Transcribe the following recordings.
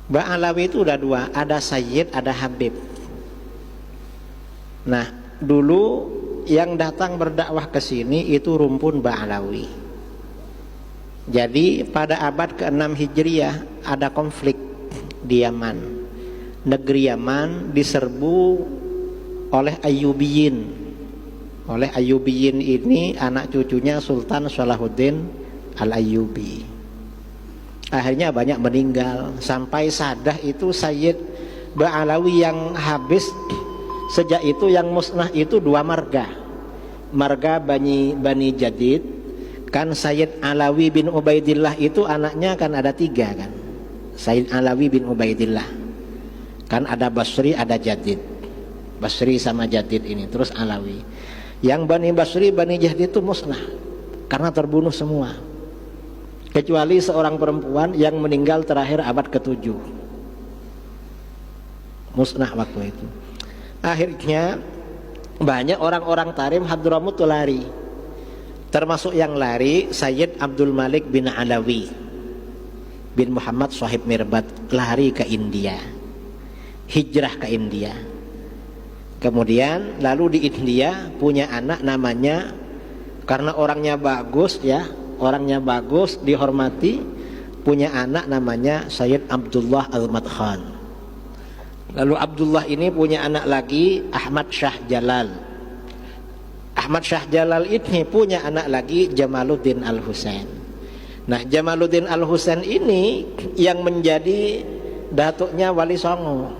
Ba'alawi itu udah dua, ada Sayyid, ada Habib. Nah, dulu yang datang berdakwah ke sini itu rumpun Ba'alawi. Jadi pada abad ke-6 Hijriah ada konflik di Yaman. Negeri Yaman diserbu oleh Ayyubiyin. Oleh Ayyubiyin ini anak cucunya Sultan Salahuddin Al-Ayyubi. Akhirnya banyak meninggal. Sampai Sadah itu Sayyid Ba'alawi yang habis. Sejak itu yang musnah itu dua marga. Marga Bani Jadid. Kan Sayyid Alawi bin Ubaidillah itu anaknya kan ada tiga kan. Sayyid Alawi bin Ubaidillah. Kan ada Basri, ada Jadid. Basri sama Jadid ini. Terus Alawi. Yang Bani Basri, Bani Jadid itu musnah. Karena terbunuh semua. Kecuali seorang perempuan yang meninggal terakhir abad ke-7. Musnah waktu itu. Akhirnya banyak orang-orang Tarim Hadramut itu lari. Termasuk yang lari Sayyid Abdul Malik bin Alawi bin Muhammad Shahib Mirbat, lari ke India. Hijrah ke India. Kemudian lalu di India punya anak namanya, karena orangnya bagus ya, orangnya bagus, dihormati, punya anak namanya Sayyid Abdullah Al-Madkhan. Lalu Abdullah ini punya anak lagi Ahmad Shah Jalal. Ahmad Shah Jalal ini punya anak lagi Jamaluddin Al-Husain. Nah, Jamaluddin Al-Husain ini yang menjadi datuknya Wali Songo.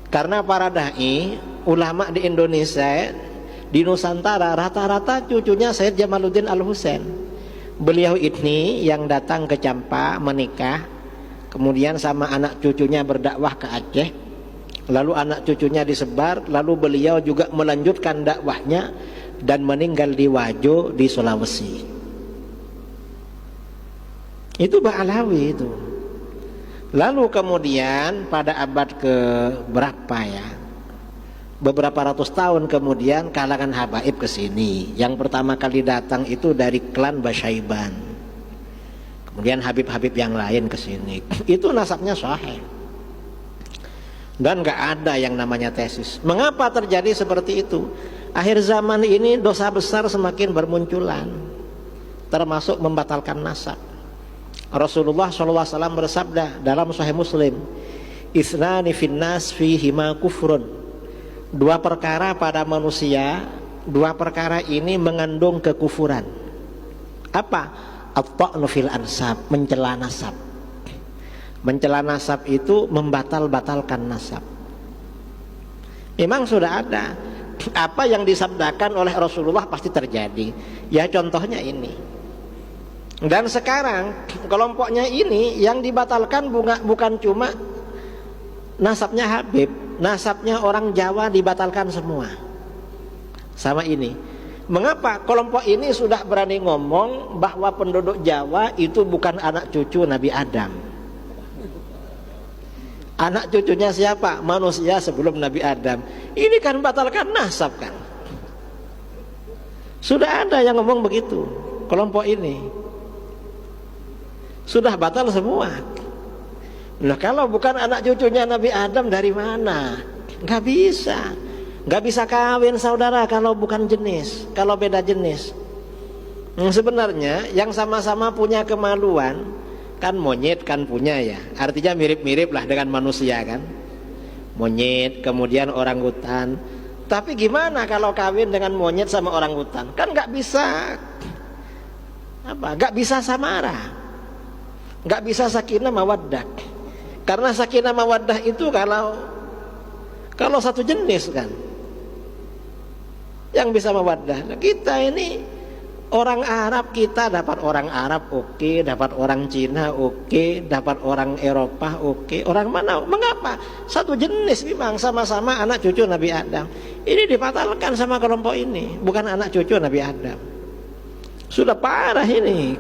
Karena para dai, ulama di Indonesia, di Nusantara rata-rata cucunya Sayyid Jamaluddin Al-Husain. Beliau ini yang datang ke Campa menikah, kemudian sama anak cucunya berdakwah ke Aceh. Lalu anak cucunya disebar, lalu beliau juga melanjutkan dakwahnya dan meninggal di Wajo di Sulawesi. Itu Ba'alawi itu. Lalu kemudian pada abad ke berapa ya? Beberapa ratus tahun kemudian kalangan habaib ke sini. Yang pertama kali datang itu dari klan Basyaiban. Kemudian habib-habib yang lain ke sini. Itu nasabnya sahih. Dan gak ada yang namanya tesis. Mengapa terjadi seperti itu? Akhir zaman ini dosa besar semakin bermunculan, termasuk membatalkan nasab. Rasulullah SAW bersabda dalam Sahih Muslim, "Ithnani finnas fihima kufrun." Dua perkara pada manusia, dua perkara ini mengandung kekufuran. Apa? At-ta'nu fil ansab, mencela nasab. Mencela nasab itu membatal-batalkan nasab. Memang sudah ada. Apa yang disabdakan oleh Rasulullah pasti terjadi. Ya contohnya ini. Dan sekarang kelompoknya ini yang dibatalkan bukan cuma nasabnya Habib, nasabnya orang Jawa dibatalkan semua. Sama ini. Mengapa kelompok ini sudah berani ngomong bahwa penduduk Jawa itu bukan anak cucu Nabi Adam? Anak cucunya siapa? Manusia sebelum Nabi Adam. Ini kan batalkan nasab kan. Sudah ada yang ngomong begitu. Kelompok ini sudah batal semua. Nah, kalau bukan anak cucunya Nabi Adam dari mana? Gak bisa. Gak bisa kawin saudara kalau bukan jenis, kalau beda jenis. Sebenarnya yang sama-sama punya kemaluan, kan monyet kan punya ya, artinya mirip-mirip lah dengan manusia kan. Monyet, kemudian orangutan. Tapi gimana kalau kawin dengan monyet sama orangutan? Kan nggak bisa apa? Nggak bisa samara, nggak bisa sakinah mawaddah. Karena sakinah mawaddah itu kalau satu jenis kan yang bisa mawaddah. Nah, kita ini orang Arab, kita dapat orang Arab oke, dapat orang Cina oke, dapat orang Eropa oke, orang mana? Mengapa? Satu jenis memang, sama-sama anak cucu Nabi Adam. Ini dibatalkan sama kelompok ini, bukan anak cucu Nabi Adam. Sudah parah ini.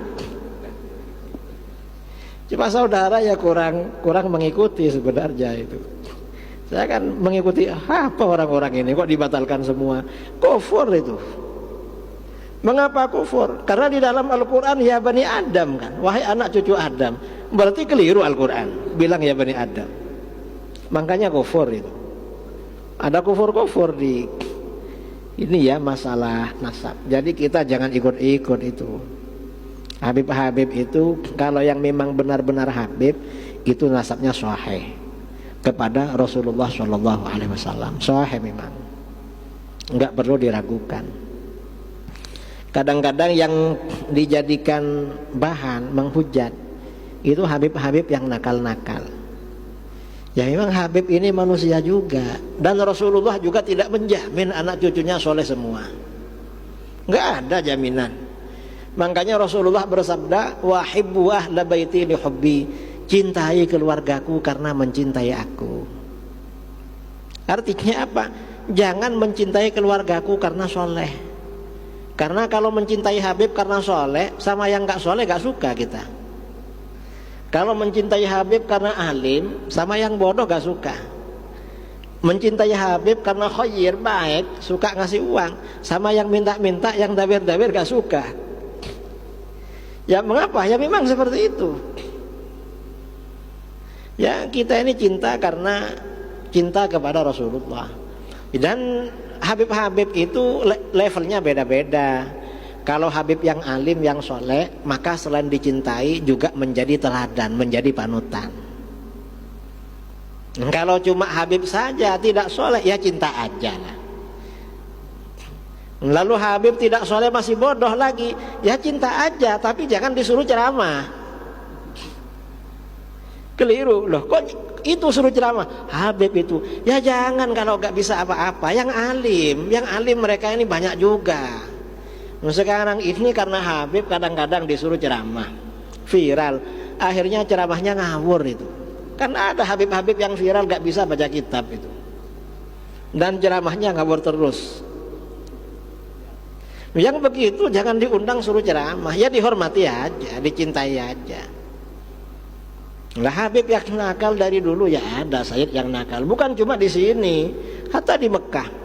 Cuma saudara ya kurang mengikuti sebenarnya itu. Saya kan mengikuti apa orang-orang ini kok dibatalkan semua? Kufur itu. Mengapa kufur? Karena di dalam Al-Quran ya Bani Adam kan, wahai anak cucu Adam. Berarti keliru Al-Quran bilang ya Bani Adam. Makanya kufur itu. Ada kufur-kufur di ini ya, masalah nasab. Jadi kita jangan ikut-ikut itu. Habib-habib itu kalau yang memang benar-benar habib itu nasabnya sahih kepada Rasulullah SAW. Sahih memang, enggak perlu diragukan. Kadang-kadang yang dijadikan bahan menghujat itu habib-habib yang nakal-nakal. Ya memang Habib ini manusia juga, dan Rasulullah juga tidak menjamin anak cucunya soleh semua. Enggak ada jaminan. Makanya Rasulullah bersabda, wahibbu ahla baiti li hubbi, cintai keluargaku karena mencintai aku. Artinya apa? Jangan mencintai keluargaku karena soleh. Karena kalau mencintai Habib karena soleh, sama yang gak soleh gak suka kita. Kalau mencintai Habib karena alim, sama yang bodoh gak suka. Mencintai Habib karena khair, baik, suka ngasih uang, sama yang minta-minta, yang dabir-dabir gak suka. Ya mengapa? Ya memang seperti itu. Ya kita ini cinta karena cinta kepada Rasulullah. Dan Habib-habib itu levelnya beda-beda. Kalau Habib yang alim, yang soleh, maka selain dicintai juga menjadi teladan, menjadi panutan. Kalau cuma Habib saja tidak soleh, ya cinta aja lah. Lalu Habib tidak soleh masih bodoh lagi, ya cinta aja, tapi jangan disuruh ceramah. Keliru loh, kok itu suruh ceramah Habib itu? Ya jangan kalau gak bisa apa-apa. Yang alim mereka ini banyak juga. Sekarang ini karena Habib kadang-kadang disuruh ceramah viral, akhirnya ceramahnya ngawur itu. Kan ada Habib-habib yang viral gak bisa baca kitab itu, dan ceramahnya ngawur terus. Yang begitu jangan diundang suruh ceramah, ya dihormati aja, dicintai aja. Lah Habib yang nakal dari dulu ya ada Sayyid yang nakal, bukan cuma di sini, hatta di Mekah.